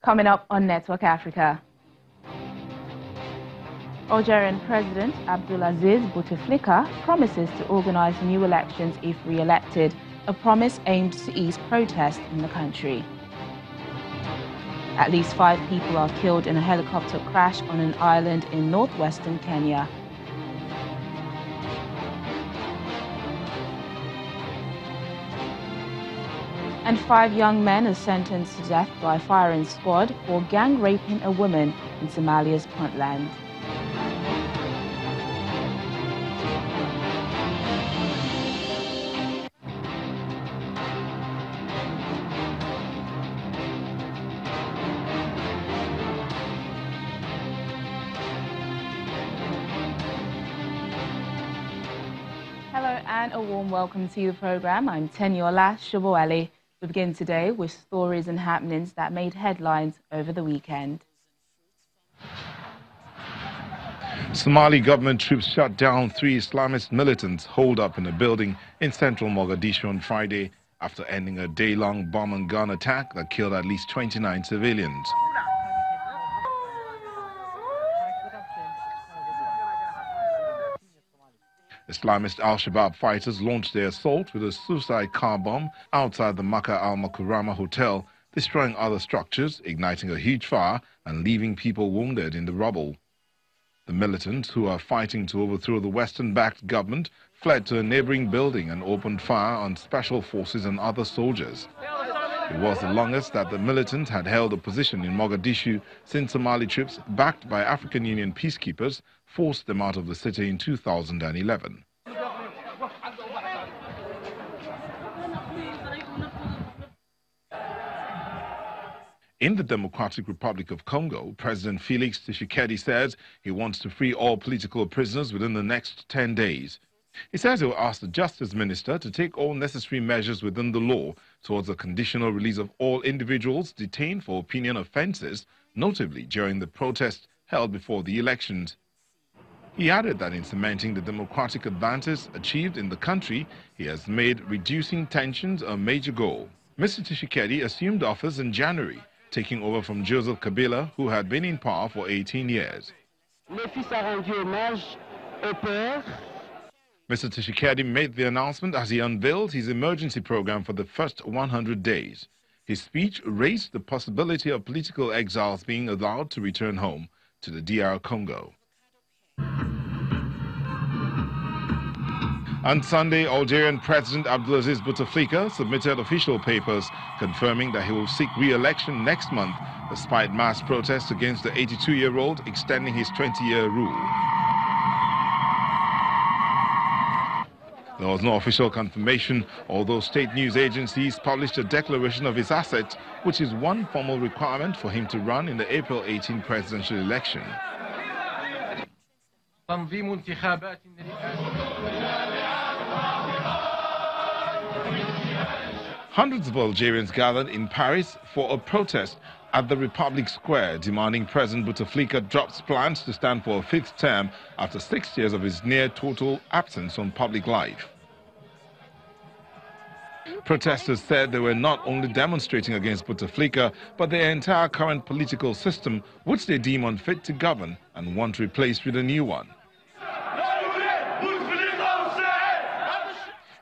Coming up on Network Africa. Algerian President Abdelaziz Bouteflika promises to organize new elections if re-elected, a promise aimed to ease protests in the country. At least 5 people are killed in a helicopter crash on an island in northwestern Kenya. And 5 young men are sentenced to death by firing squad for gang raping a woman in Somalia's Puntland. Hello and a warm welcome to the program. I'm Tenyola Shoboale. We begin today with stories and happenings that made headlines over the weekend. Somali government troops shot down 3 Islamist militants holed up in a building in central Mogadishu on Friday after ending a day-long bomb and gun attack that killed at least 29 civilians. Islamist al-Shabaab fighters launched their assault with a suicide car bomb outside the Makkah al-Mukarrama hotel, destroying other structures, igniting a huge fire and leaving people wounded in the rubble. The militants, who are fighting to overthrow the Western-backed government, fled to a neighboring building and opened fire on special forces and other soldiers. It was the longest that the militants had held a position in Mogadishu since Somali troops, backed by African Union peacekeepers, forced them out of the city in 2011. In the Democratic Republic of Congo, President Felix Tshisekedi says he wants to free all political prisoners within the next 10 days. He says he will ask the Justice Minister to take all necessary measures within the law towards the conditional release of all individuals detained for opinion offences, notably during the protests held before the elections. He added that in cementing the democratic advances achieved in the country, he has made reducing tensions a major goal. Mr. Tshisekedi assumed office in January, taking over from Joseph Kabila, who had been in power for 18 years. Mr. Tshisekedi made the announcement as he unveiled his emergency program for the first 100 days. His speech raised the possibility of political exiles being allowed to return home to the DR Congo. On Sunday, Algerian President Abdelaziz Bouteflika submitted official papers confirming that he will seek re-election next month, despite mass protests against the 82-year-old extending his 20-year rule. There was no official confirmation, although state news agencies published a declaration of his assets, which is one formal requirement for him to run in the April 18 presidential election. Hundreds of Algerians gathered in Paris for a protest at the Republic Square, demanding President Bouteflika drops plans to stand for a 5th term after 6 years of his near-total absence from public life. Protesters said they were not only demonstrating against Bouteflika, but the entire current political system, which they deem unfit to govern and want replaced with a new one.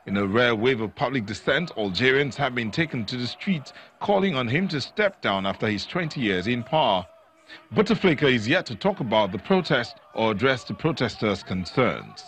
In a rare wave of public dissent, Algerians have been taken to the streets, calling on him to step down after his 20 years in power. Bouteflika is yet to talk about the protest or address the protesters' concerns.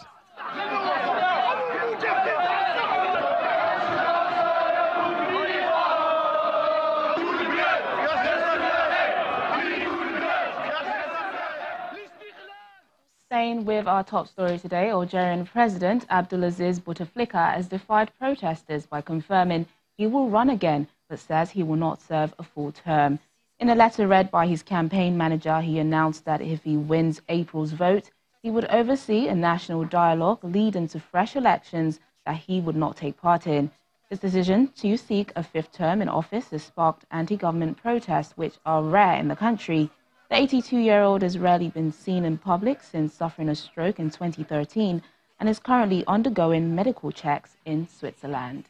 Staying with our top story today, Algerian President Abdelaziz Bouteflika has defied protesters by confirming he will run again, but says he will not serve a full term. In a letter read by his campaign manager, he announced that if he wins April's vote, he would oversee a national dialogue leading to fresh elections that he would not take part in. His decision to seek a 5th term in office has sparked anti-government protests, which are rare in the country. The 82-year-old has rarely been seen in public since suffering a stroke in 2013 and is currently undergoing medical checks in Switzerland.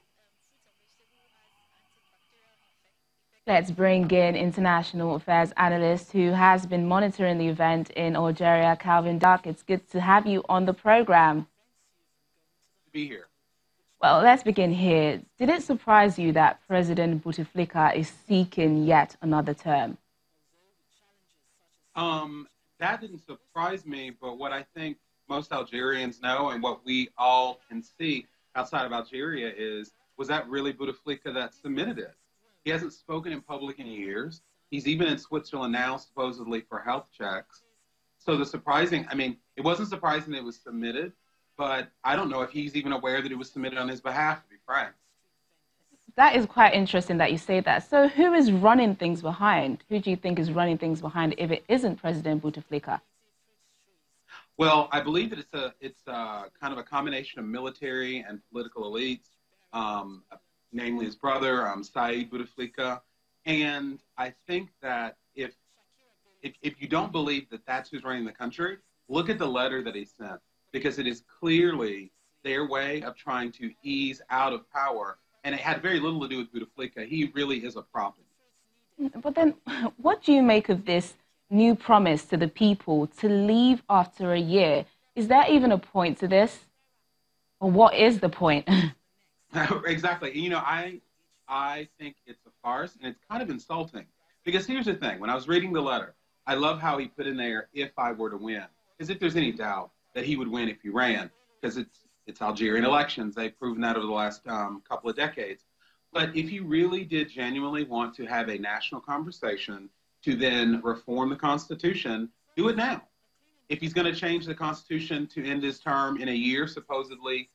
Let's bring in international affairs analyst who has been monitoring the event in Algeria, Calvin Duck. It's good to have you on the program. To be here. Well, let's begin here. Did it surprise you that President Bouteflika is seeking yet another term? That didn't surprise me, but what I think most Algerians know and what we all can see outside of Algeria was that really Bouteflika that submitted it? He hasn't spoken in public in years. He's even in Switzerland now, supposedly for health checks. So it wasn't surprising that it was submitted, but I don't know if he's even aware that it was submitted on his behalf, to be frank. That is quite interesting that you say that. So who is running things behind? Who do you think is running things behind if it isn't President Bouteflika? Well, I believe that it's kind of a combination of military and political elites, namely his brother, Saïd Bouteflika. And I think that if you don't believe that that's who's running the country, look at the letter that he sent, because it is clearly their way of trying to ease out of power. And it had very little to do with Bouteflika. He really is a prop. But then what do you make of this new promise to the people to leave after a year? Is there even a point to this? Or what is the point? Exactly. I think it's a farce, and it's kind of insulting. Because here's the thing. When I was reading the letter, I love how he put in there, if I were to win. As if there's any doubt that he would win if he ran. Because it's Algerian elections. They've proven that over the last couple of decades. But if you really did genuinely want to have a national conversation to then reform the Constitution, do it now. If he's going to change the Constitution to end his term in a year, supposedly,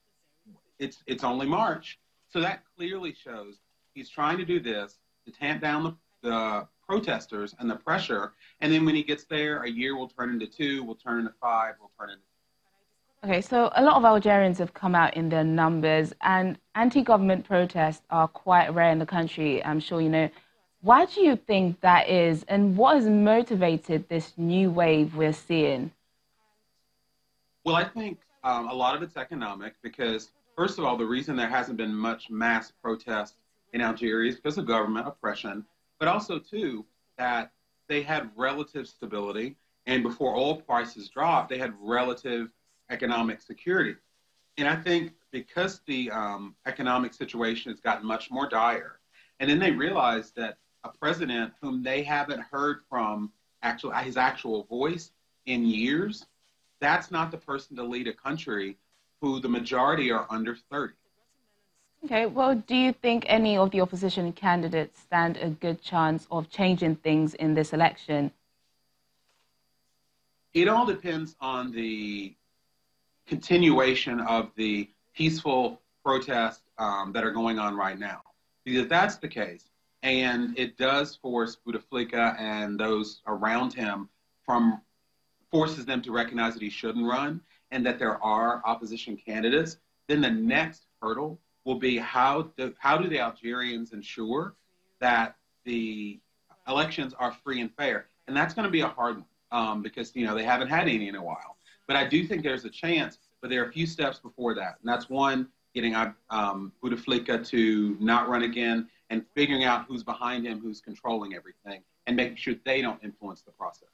it's only March. So that clearly shows he's trying to do this to tamp down the protesters and the pressure. And then when he gets there, a year will turn into 2, will turn into 5, will turn into... Okay, so a lot of Algerians have come out in their numbers, and anti-government protests are quite rare in the country, I'm sure you know. Why do you think that is, and what has motivated this new wave we're seeing? Well, I think a lot of it's economic because, first of all, the reason there hasn't been much mass protest in Algeria is because of government oppression, but also, too, that they had relative stability, and before oil prices dropped, they had relative economic security. And I think because the economic situation has gotten much more dire, and then they realized that a president whom they haven't heard from his actual voice in years, that's not the person to lead a country who the majority are under 30. Okay, well, do you think any of the opposition candidates stand a good chance of changing things in this election? It all depends on the continuation of the peaceful protests that are going on right now. Because if that's the case, and it does force Bouteflika and those around him forces them to recognize that he shouldn't run and that there are opposition candidates, then the next hurdle will be how do the Algerians ensure that the elections are free and fair? And that's going to be a hard one because, they haven't had any in a while. But I do think there's a chance, but there are a few steps before that. And that's one, getting Bouteflika to not run again and figuring out who's behind him, who's controlling everything, and making sure they don't influence the process.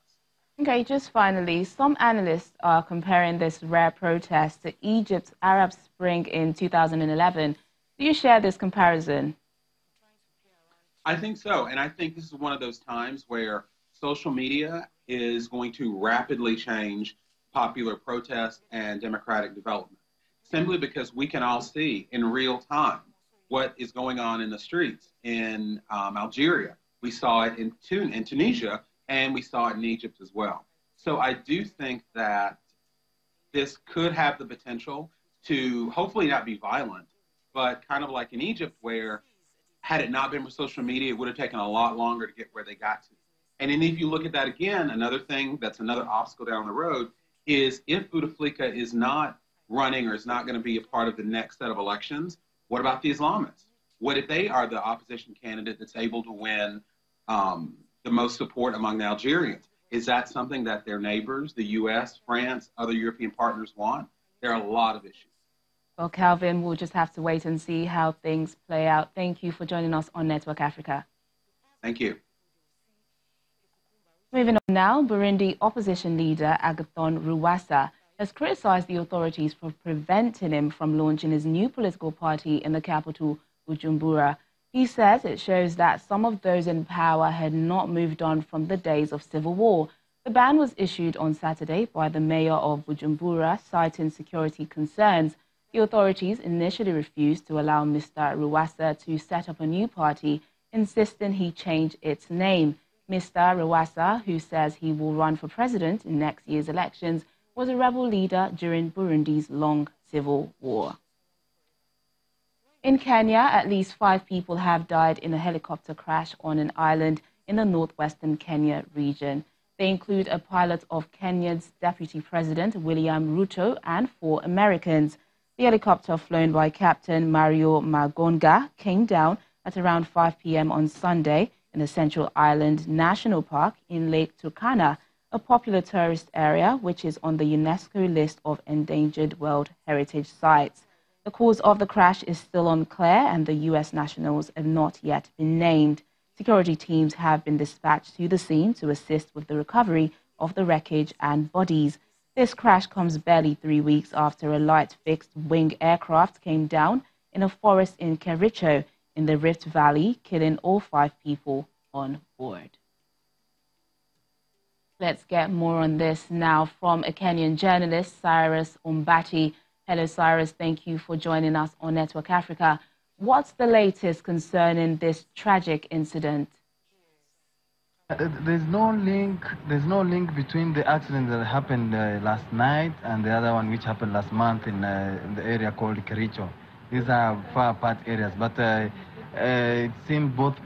Okay, just finally, some analysts are comparing this rare protest to Egypt's Arab Spring in 2011. Do you share this comparison? I think so. And I think this is one of those times where social media is going to rapidly change popular protest and democratic development, simply because we can all see in real time what is going on in the streets in Algeria. We saw it in Tunisia, and we saw it in Egypt as well. So I do think that this could have the potential to hopefully not be violent, but kind of like in Egypt, where had it not been for social media, it would have taken a lot longer to get where they got to. And then if you look at that again, another thing that's another obstacle down the road is if Bouteflika is not running or is not going to be a part of the next set of elections, what about the Islamists? What if they are the opposition candidate that's able to win the most support among the Algerians? Is that something that their neighbors, the U.S., France, other European partners want? There are a lot of issues. Well, Calvin, we'll just have to wait and see how things play out. Thank you for joining us on Network Africa. Thank you. Moving on now, Burundi opposition leader Agathon Rwasa has criticized the authorities for preventing him from launching his new political party in the capital, Bujumbura. He says it shows that some of those in power had not moved on from the days of civil war. The ban was issued on Saturday by the mayor of Bujumbura, citing security concerns. The authorities initially refused to allow Mr. Rwasa to set up a new party, insisting he change its name. Mr. Rwasa, who says he will run for president in next year's elections, was a rebel leader during Burundi's long civil war. In Kenya, at least 5 people have died in a helicopter crash on an island in the northwestern Kenya region. They include a pilot of Kenya's Deputy President, William Ruto, and 4 Americans. The helicopter, flown by Captain Mario Magonga, came down at around 5 p.m. on Sunday in the Central Island National Park in Lake Turkana, a popular tourist area which is on the UNESCO list of endangered World Heritage Sites. The cause of the crash is still unclear, and the U.S. nationals have not yet been named. Security teams have been dispatched to the scene to assist with the recovery of the wreckage and bodies. This crash comes barely 3 weeks after a light fixed-wing aircraft came down in a forest in Kericho in the Rift Valley, killing all 5 people on board. Let's get more on this now from a Kenyan journalist, Cyrus Ambati. Hello, Cyrus. Thank you for joining us on Network Africa. What's the latest concerning this tragic incident? There's no link between the accident that happened last night and the other one which happened last month in the area called Kericho. These are far apart areas, but it seemed both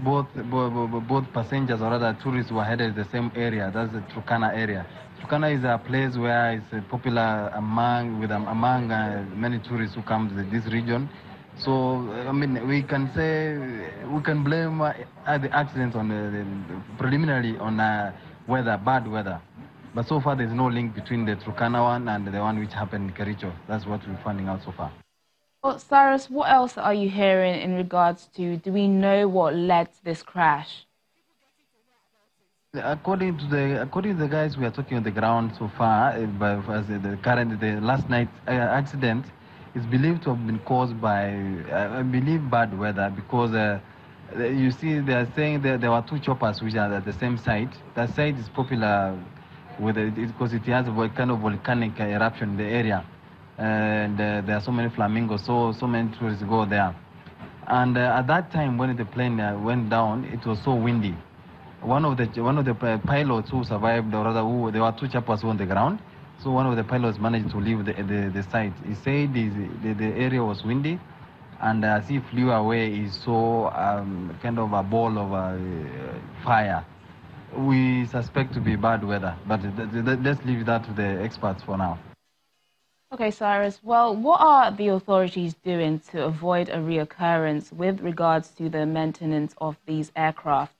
passengers, or rather tourists, were headed to the same area. That's the Turkana area. Turkana is a place where it's popular among many tourists who come to this region. So, I mean, we can blame the accident on preliminarily on weather, bad weather. But so far, there's no link between the Turkana one and the one which happened in Kericho. That's what we're finding out so far. Well, Cyrus, what else are you hearing in regards to, do we know what led to this crash? According to the guys we are talking on the ground so far, the last night's accident is believed to have been caused by, I believe, bad weather, because you see, they are saying that there were 2 choppers which are at the same site. That site is popular because it has a kind of volcanic eruption in the area, and there are so many flamingos, so many tourists go there. And at that time, when the plane went down, it was so windy. One of the pilots who survived, or rather, there were 2 choppers on the ground. So one of the pilots managed to leave the site. He said the area was windy, and as he flew away, he saw kind of a ball of fire. We suspect to be bad weather, but let's leave that to the experts for now. Okay, Cyrus. Well, what are the authorities doing to avoid a reoccurrence with regards to the maintenance of these aircraft?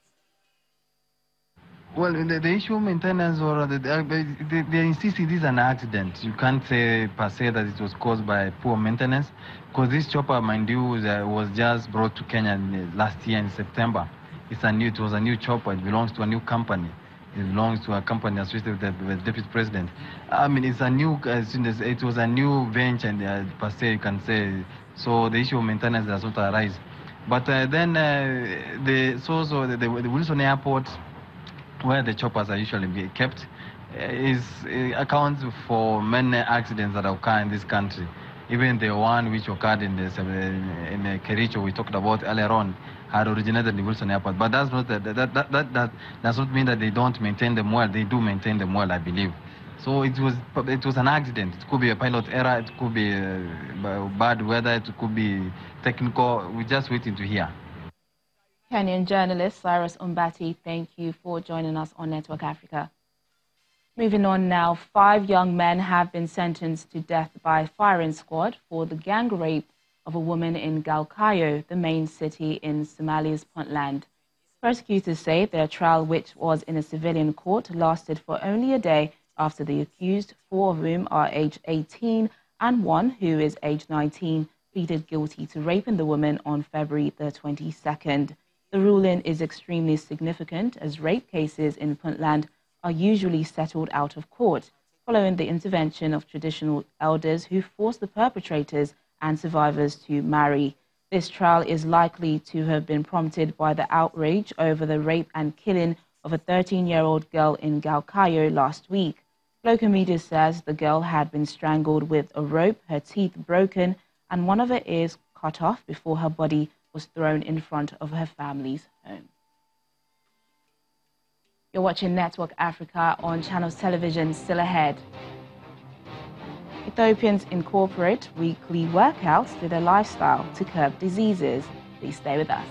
Well, the issue of maintenance, or they insist it is an accident. You can't say per se that it was caused by poor maintenance, because this chopper, mind you, was just brought to Kenya last year in September. It was a new chopper. It belongs to a new company. It belongs to a company associated with the Deputy President. I mean, it was a new venture, and per se, you can say. So the issue of maintenance does not arise. But then the Wilson Airport, where the choppers are usually kept, accounts for many accidents that occur in this country. Even the one which occurred in Kericho, we talked about earlier on, had originated in the Wilson Airport. But that does not mean that they don't maintain them well. They do maintain them well, I believe. So it was an accident. It could be a pilot error. It could be bad weather. It could be technical. We're just waiting to hear. Kenyan journalist Cyrus Ambati, thank you for joining us on Network Africa. Moving on now, 5 young men have been sentenced to death by firing squad for the gang rape of a woman in Galkayo, the main city in Somalia's Puntland. Prosecutors say their trial, which was in a civilian court, lasted for only a day after the accused, 4 of whom are aged 18 and 1 who is aged 19, pleaded guilty to raping the woman on February the 22nd. The ruling is extremely significant as rape cases in Puntland are usually settled out of court, following the intervention of traditional elders who force the perpetrators and survivors to marry. This trial is likely to have been prompted by the outrage over the rape and killing of a 13-year-old girl in Galkayo last week. Local media says the girl had been strangled with a rope, her teeth broken, and one of her ears cut off before her body was thrown in front of her family's home. You're watching Network Africa on Channels Television. Still ahead. Ethiopians incorporate weekly workouts to their lifestyle to curb diseases. Please stay with us.